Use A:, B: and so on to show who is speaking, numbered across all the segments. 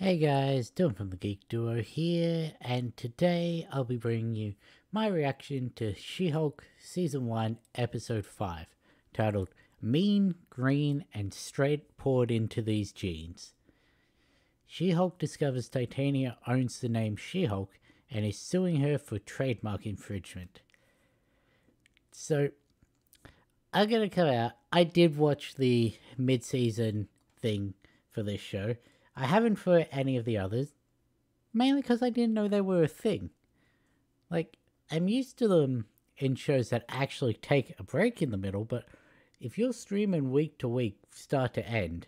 A: Hey guys, Dylan from the Geek Duo here, and today I'll be bringing you my reaction to She-Hulk Season 1, Episode 5, titled Mean, Green, and Straight Poured Into These Jeans. She-Hulk discovers Titania owns the name She-Hulk and is suing her for trademark infringement. So, I'm gonna come out. I did watch the mid-season thing for this show. I haven't for any of the others, mainly because I didn't know they were a thing. Like, I'm used to them in shows that actually take a break in the middle, but if you're streaming week to week, start to end,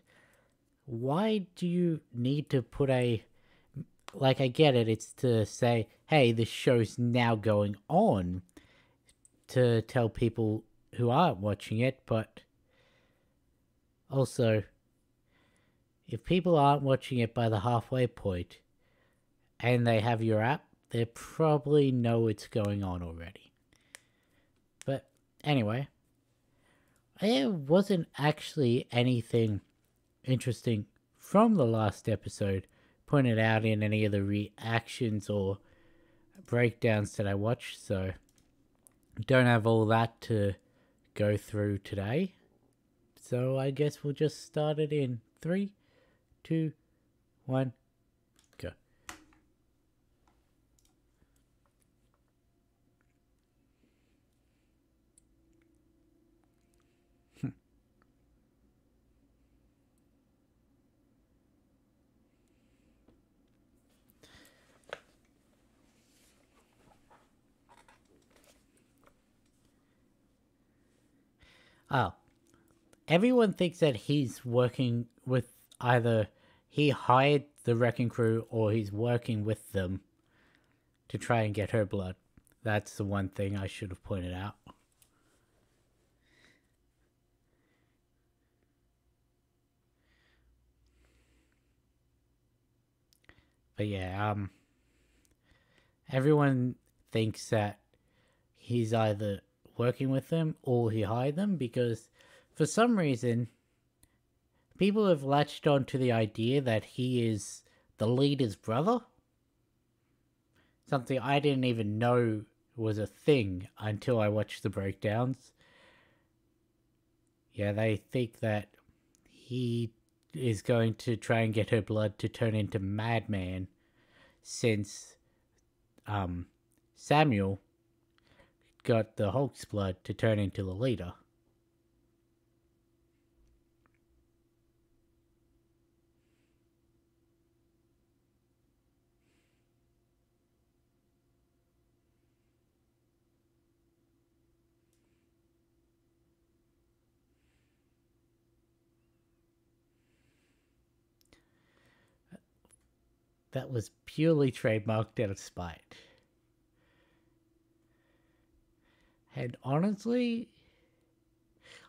A: why do you need to put a. Like, I get it, it's to say, hey, this show's now going on, to tell people who aren't watching it, but also, if people aren't watching it by the halfway point and they have your app, they probably know it's going on already. But anyway, there wasn't actually anything interesting from the last episode pointed out in any of the reactions or breakdowns that I watched, so don't have all that to go through today. So I guess we'll just start it in 3, 2, 1, go. Oh, everyone thinks that he's working with either he hired the Wrecking Crew or he's working with them to try and get her blood. That's the one thing I should have pointed out. But yeah, everyone thinks that he's either working with them or he hired them because for some reason people have latched on to the idea that he is the leader's brother. Something I didn't even know was a thing until I watched the breakdowns. Yeah, they think that he is going to try and get her blood to turn into Madman since Samuel got the Hulk's blood to turn into the leader. That was purely trademarked out of spite. And honestly,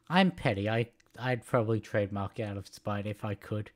A: I'm petty. I'd probably trademark out of spite if I could.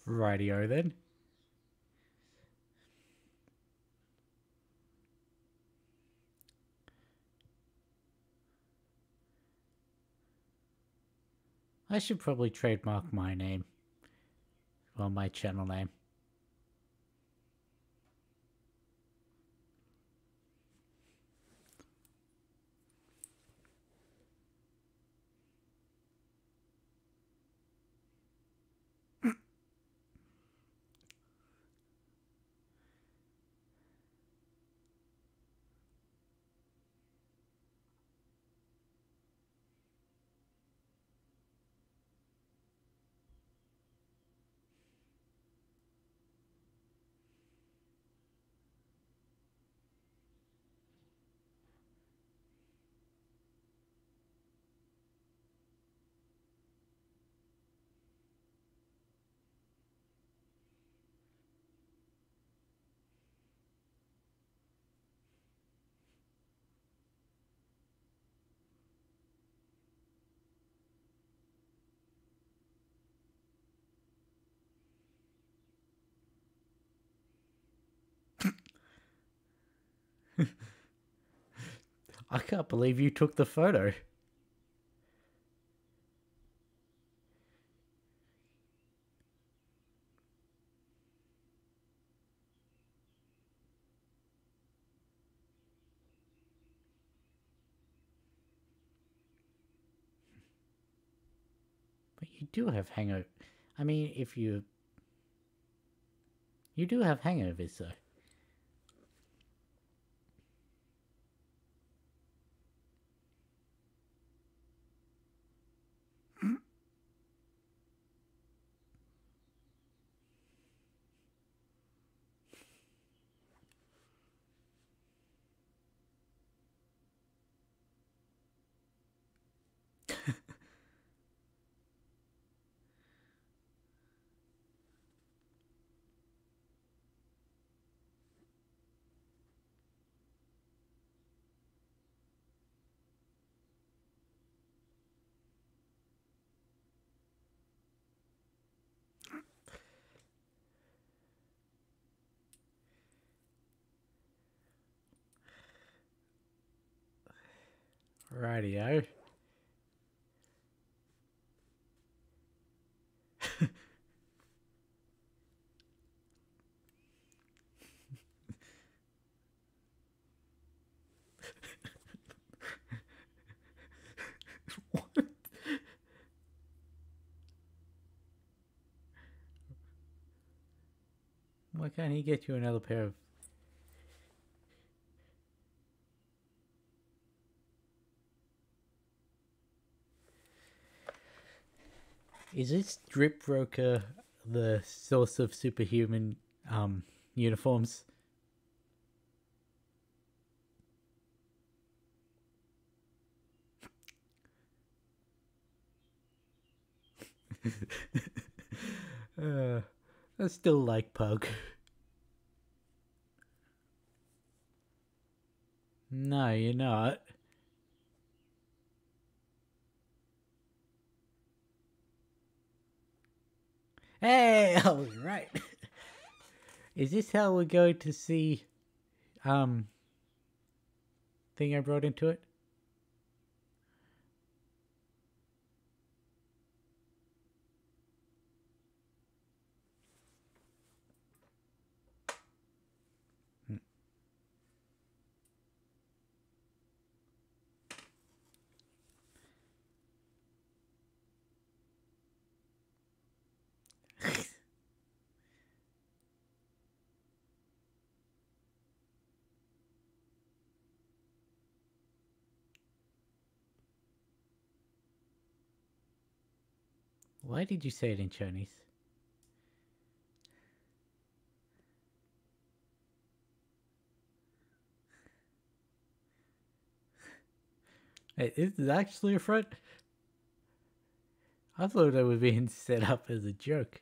A: Rightio then. I should probably trademark my name. Well, my channel name. I can't believe you took the photo. But you do have hangover. I mean, if you do have hangovers, though. Rightio. What? Why can't he get you another pair of... Is this Drip Broker the source of superhuman uniforms? I still like Pug. No, you're not. Hey, I was right. Is this how we're going to see thing I brought into it? Why did you say it in Chinese? Hey, is it actually a front? I thought it was being set up as a joke.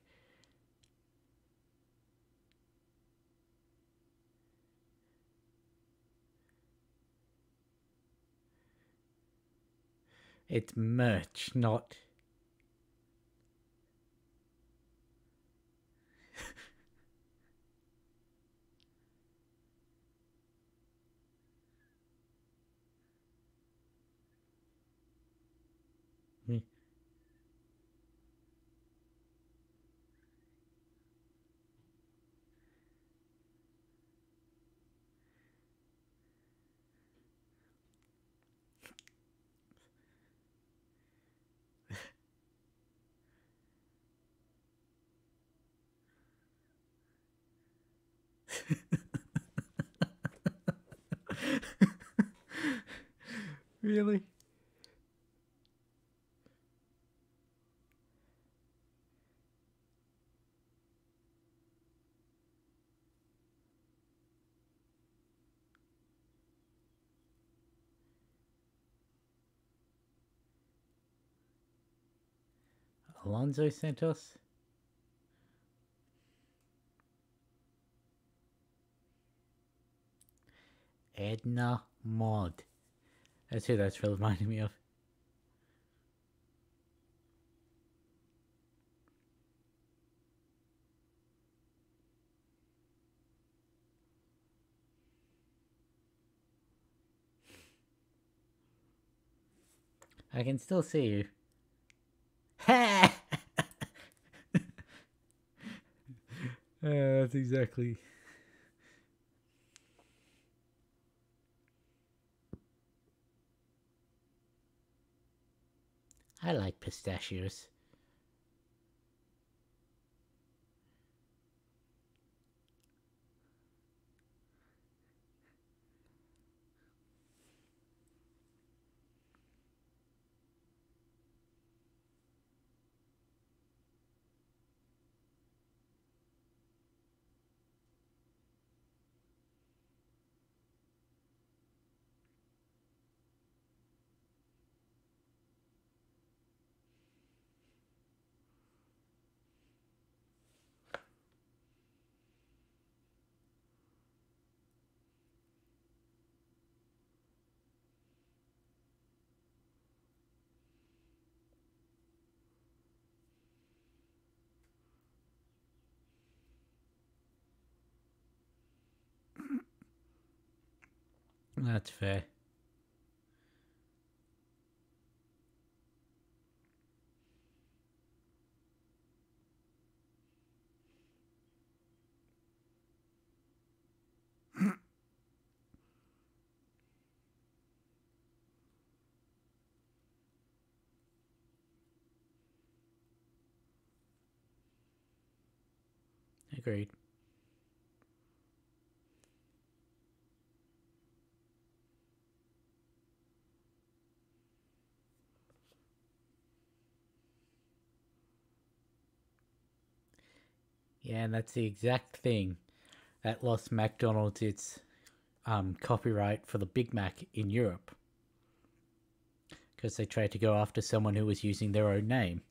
A: It's merch, not... Really? Alonso Santos? Edna Mod. That's who that's reminding me of. I can still see you. Ha! That's exactly. I like pistachios. That's fair. Agreed. Yeah, and that's the exact thing that lost McDonald's its copyright for the Big Mac in Europe. Because they tried to go after someone who was using their own name.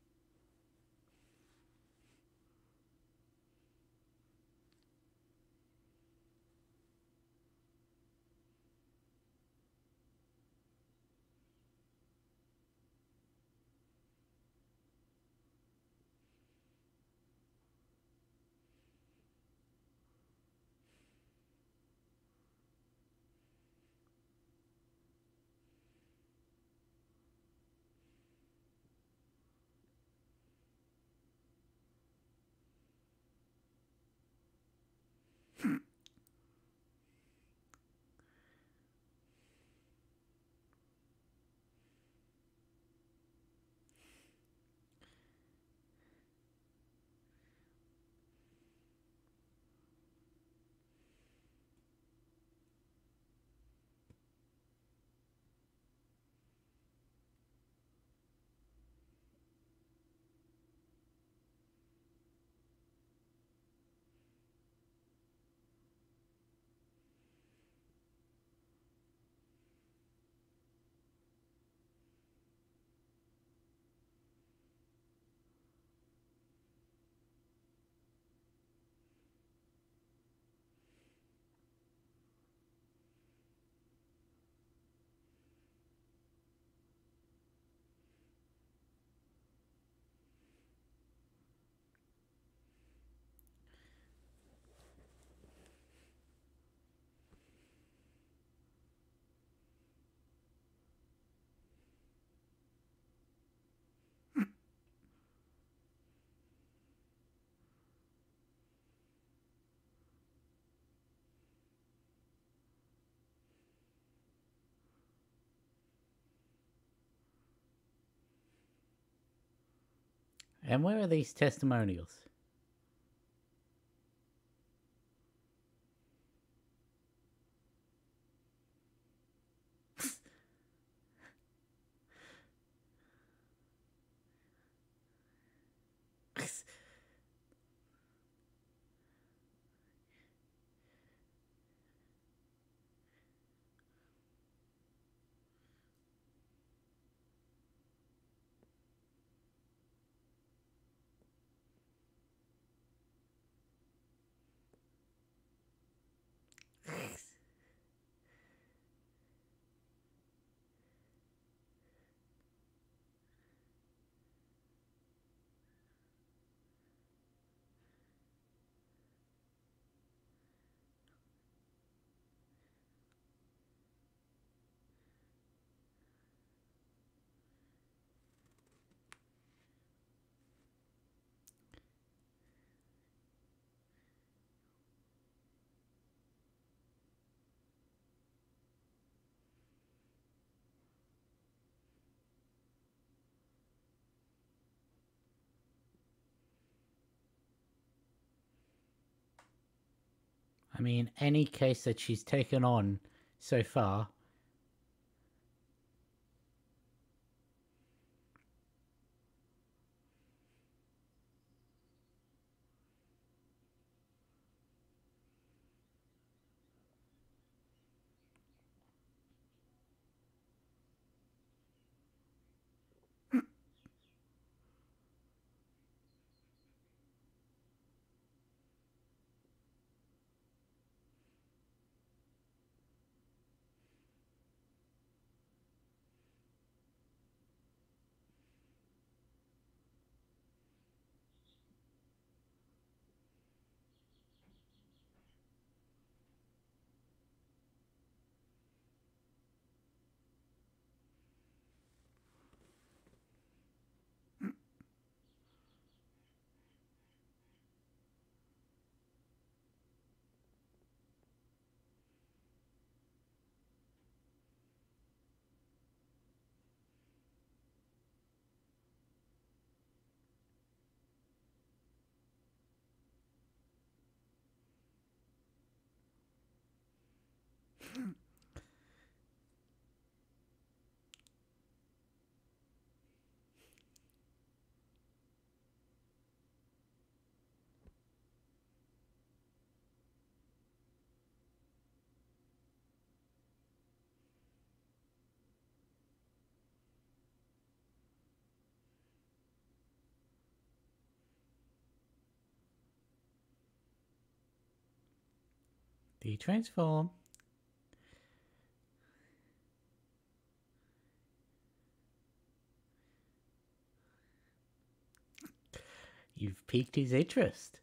A: And where are these testimonials? I mean, any case that she's taken on so far. The transform. You've piqued his interest.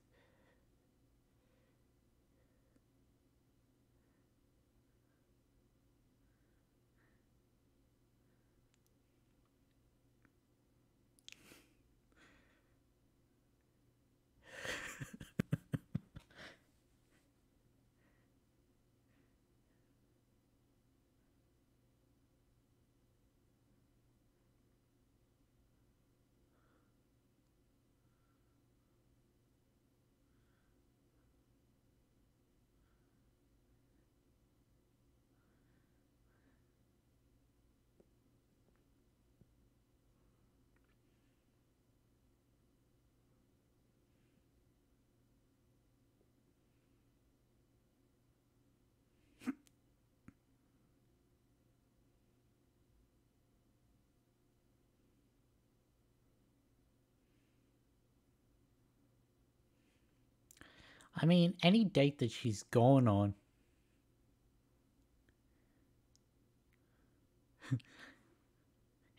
A: I mean, any date that she's gone on.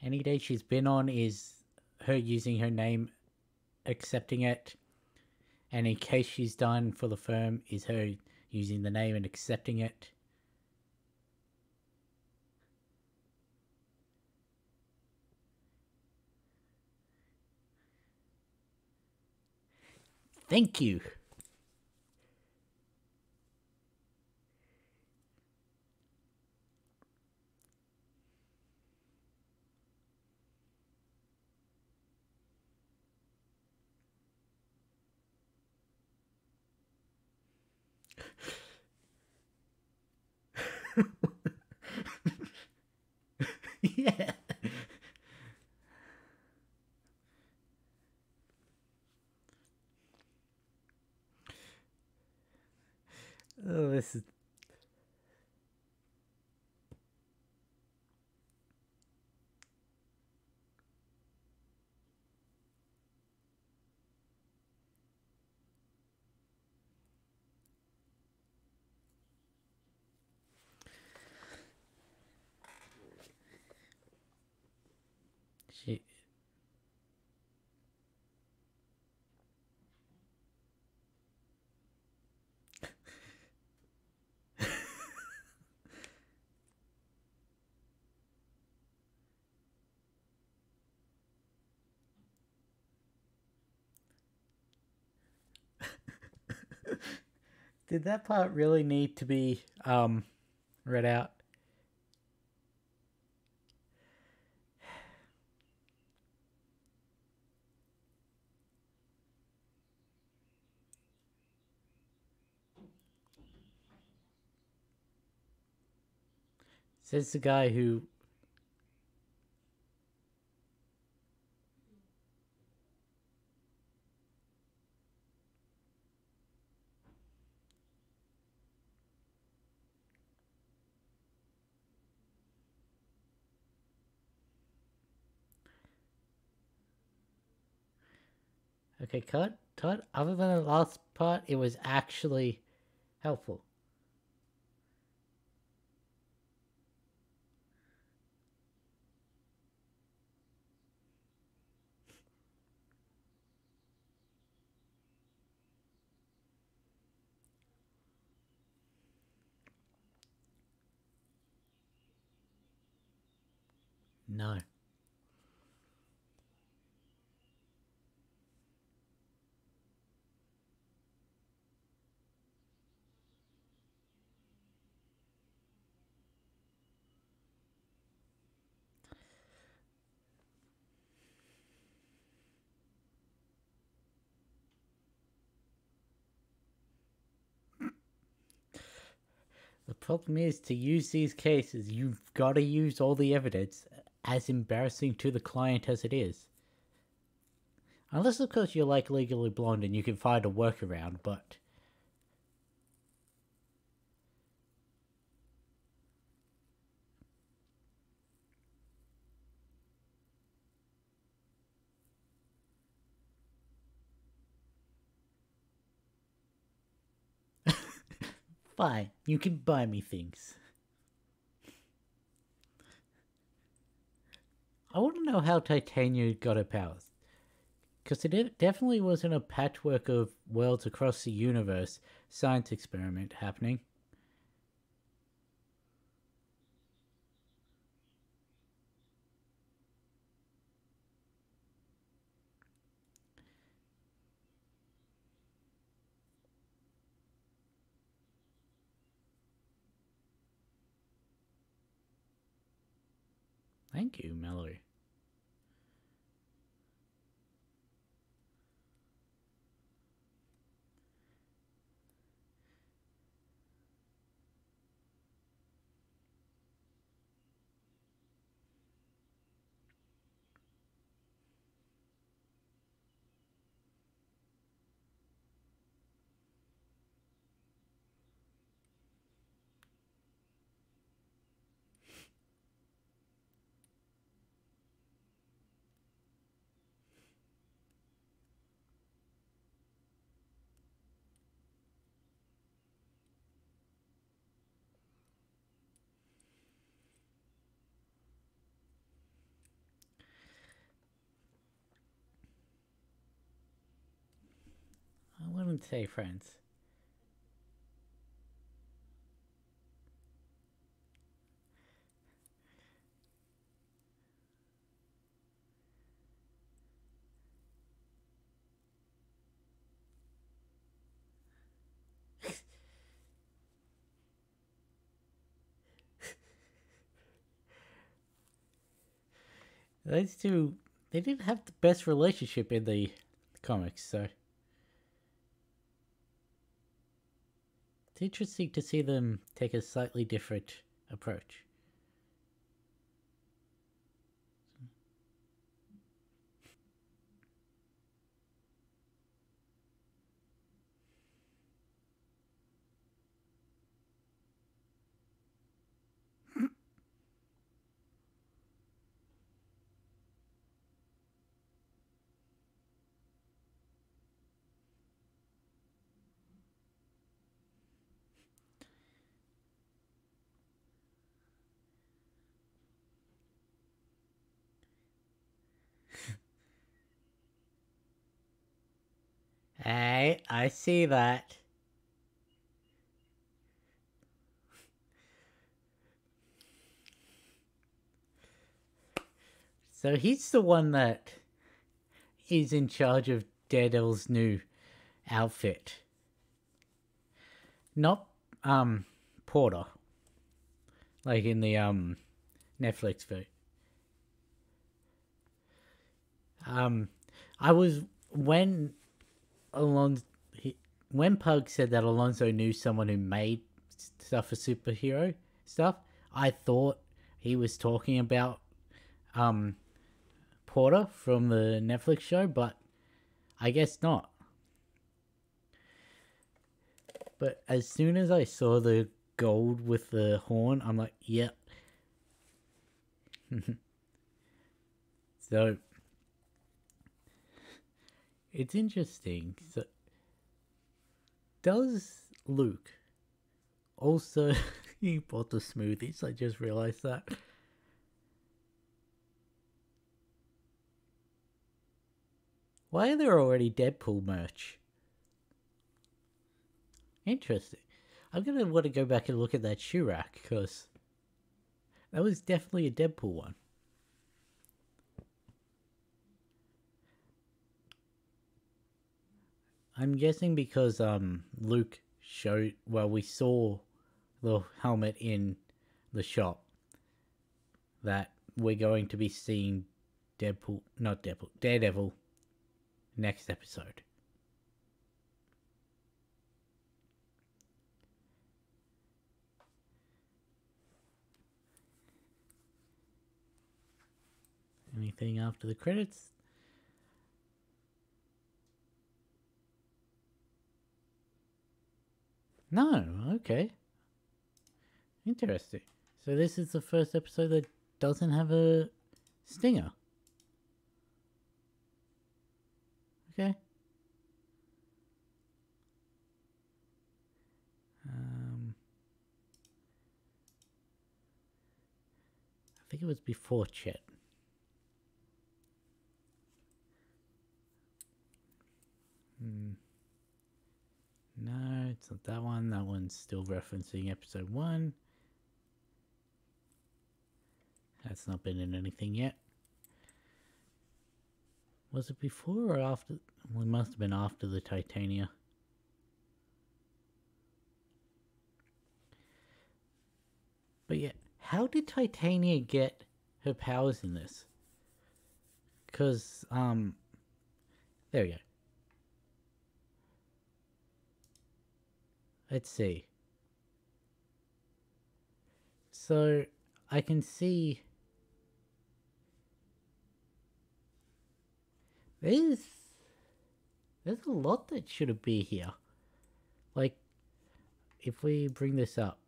A: Any date she's been on is her using her name, accepting it. Any case she's done for the firm is her using the name and accepting it. Thank you. Yeah. Oh, this is. She. Did that part really need to be read out? Says the guy who... Okay, cut. Other than the last part, it was actually helpful. No. The problem is, to use these cases, you've got to use all the evidence, as embarrassing to the client as it is. Unless, of course, you're like Legally Blonde and you can find a workaround, but... Fine, you can buy me things. I want to know how Titania got her powers. Because it definitely wasn't a patchwork of worlds across the universe science experiment happening. Thank you, Mallory. I wouldn't say friends. Those two, they didn't have the best relationship in the comics, so... It's interesting to see them take a slightly different approach. Hey, I see that. So he's the one that is in charge of Daredevil's new outfit. Not, Porter. Like in the, Netflix version. I was... When when Pug said that Alonso knew someone who made stuff for superhero stuff, I thought he was talking about Porter from the Netflix show, but I guess not. But as soon as I saw the gold with the horn, I'm like, yep. So it's interesting. So does Luke also he bought the smoothies? I just realized that. Why are there already Deadpool merch? Interesting. I'm gonna want to go back and look at that shoe rack because that was definitely a Deadpool one. I'm guessing because Luke showed, well, we saw the helmet in the shop, that we're going to be seeing Daredevil next episode. Anything after the credits? No, okay. Interesting. So this is the first episode that doesn't have a stinger. Okay. I think it was before Chet. No, it's not that one. That one's still referencing episode 1. That's not been in anything yet. Was it before or after? Well, it must have been after the Titania. But yeah, how did Titania get her powers in this? Because, there we go. Let's see. So, I can see there's a lot that should be here. Like, if we bring this up,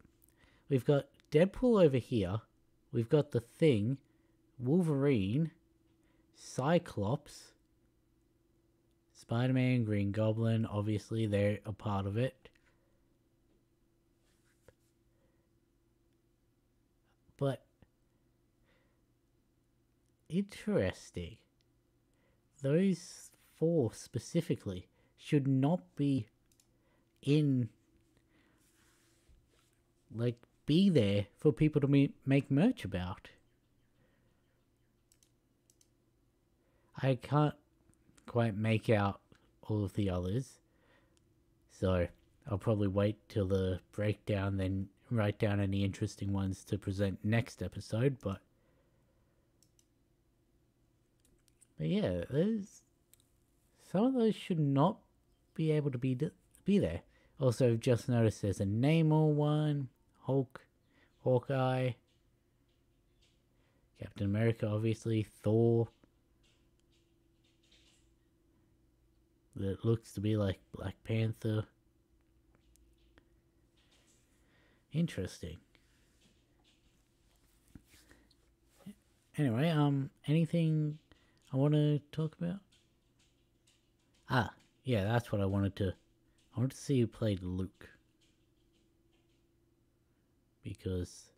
A: we've got Deadpool over here, we've got the Thing, Wolverine, Cyclops, Spider-Man, Green Goblin, obviously they're a part of it. But interesting. Those 4 specifically should not be in, like, be there for people to make merch about. I can't quite make out all of the others, so I'll probably wait till the breakdown, then write down any interesting ones to present next episode. But yeah, there's some of those should not be able to be there. Also, just noticed there's a Namor one, Hulk, Hawkeye, Captain America, obviously, Thor. That looks to be like Black Panther. Interesting. Anyway, anything I want to talk about? Ah, yeah, that's what I wanted to see who played Luke. Because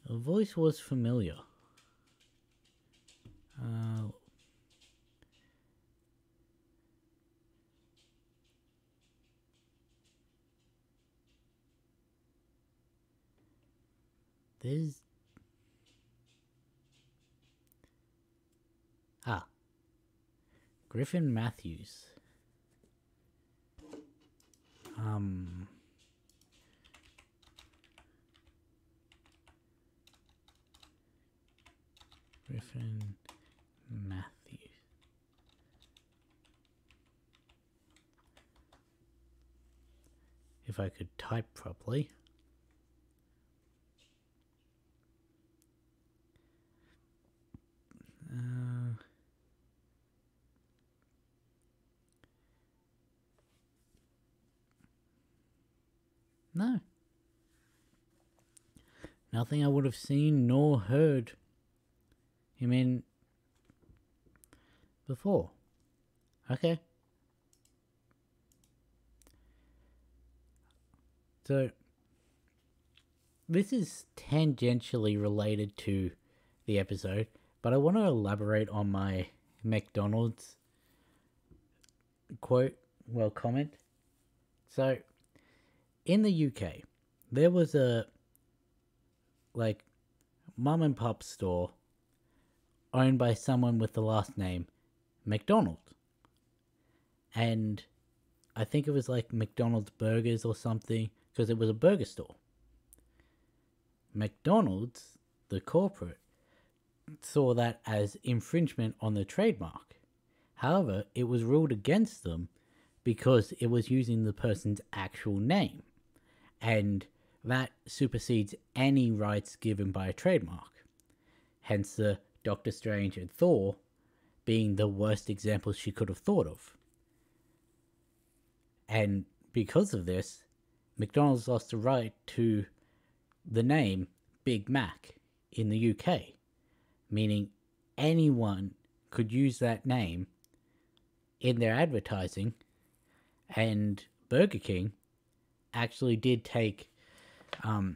A: the voice was familiar. There's Griffin Matthews. Griffin Matthews. if I could type properly. No. Nothing I would have seen nor heard him in before. Okay. So, this is tangentially related to the episode, but I want to elaborate on my McDonald's comment. So, in the UK, there was a mum and pop store owned by someone with the last name McDonald. And I think it was like McDonald's Burgers or something, because it was a burger store. McDonald's, the corporate, saw that as infringement on the trademark. However, it was ruled against them because it was using the person's actual name. And that supersedes any rights given by a trademark. Hence the Doctor Strange and Thor being the worst examples she could have thought of. And because of this, McDonald's lost the right to the name Big Mac in the UK, meaning anyone could use that name in their advertising, and Burger King actually did take a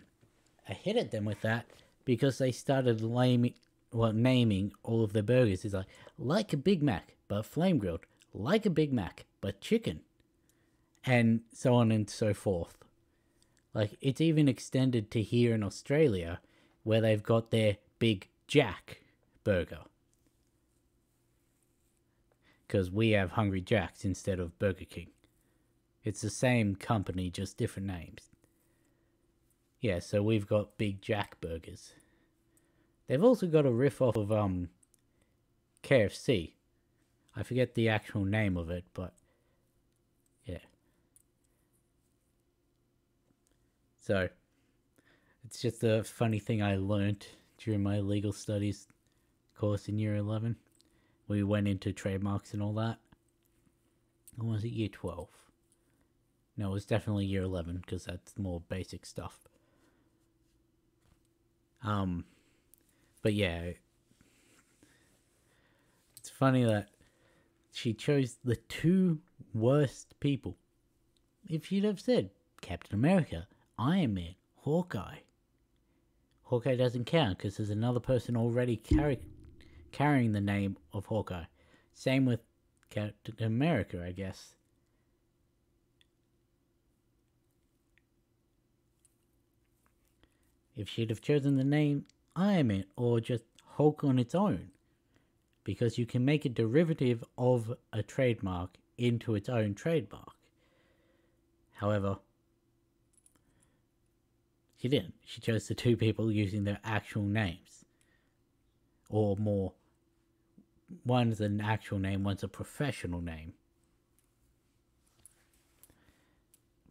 A: hit at them with that, because they started naming all of their burgers is like a Big Mac but flame grilled, like a Big Mac but chicken, and so on and so forth. Like, it's even extended to here in Australia, where they've got their Big Jack burger, because we have Hungry Jack's instead of Burger King. It's the same company, just different names. Yeah, so we've got Big Jack burgers. They've also got a riff off of KFC. I forget the actual name of it, but yeah. So, it's just a funny thing I learnt during my legal studies course in year 11. We went into trademarks and all that. Or was it year 12? No, it was definitely year 11, because that's more basic stuff. But yeah, it's funny that she chose the two worst people. If she'd have said Captain America, Iron Man, Hawkeye doesn't count because there's another person already carrying the name of Hawkeye. Same with Captain America, I guess. If she'd have chosen the name Iron Man or just Hulk on its own, because you can make a derivative of a trademark into its own trademark. However, she didn't. She chose the two people using their actual names. Or more, one's an actual name, one's a professional name.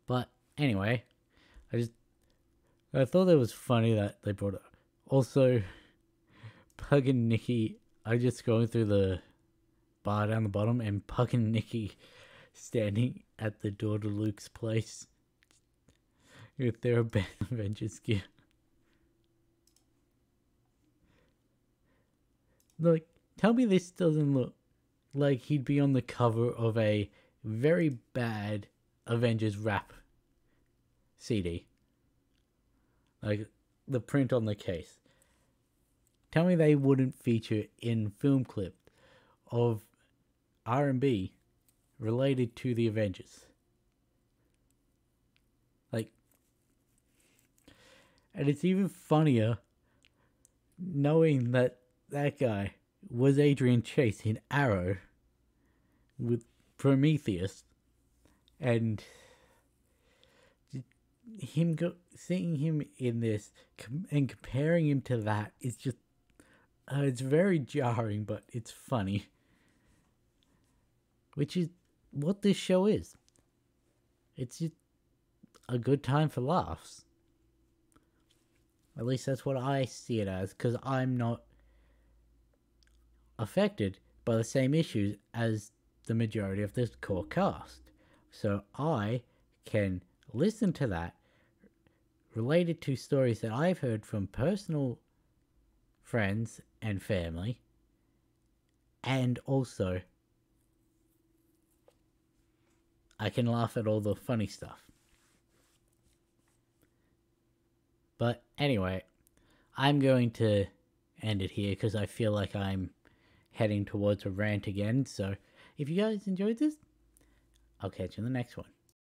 A: But anyway, I thought it was funny that they brought it. Also, Pug and Nikki are just going through the bar down the bottom, and Pug and Nikki standing at the door to Luke's place with their Avengers gear. Like, tell me this doesn't look like he'd be on the cover of a very bad Avengers rap CD. Like, the print on the case. Tell me they wouldn't feature in film clip of R&B related to the Avengers. Like, and it's even funnier knowing that that guy was Adrian Chase in Arrow with Prometheus, and seeing him in this and comparing him to that is just it's very jarring, but it's funny, which is what this show is. It's just a good time for laughs. At least that's what I see it as, because I'm not affected by the same issues as the majority of the core cast. So I can listen to that related to stories that I've heard from personal friends and family, and also I can laugh at all the funny stuff. But anyway, I'm going to end it here because I feel like I'm heading towards a rant again. So if you guys enjoyed this, I'll catch you in the next one.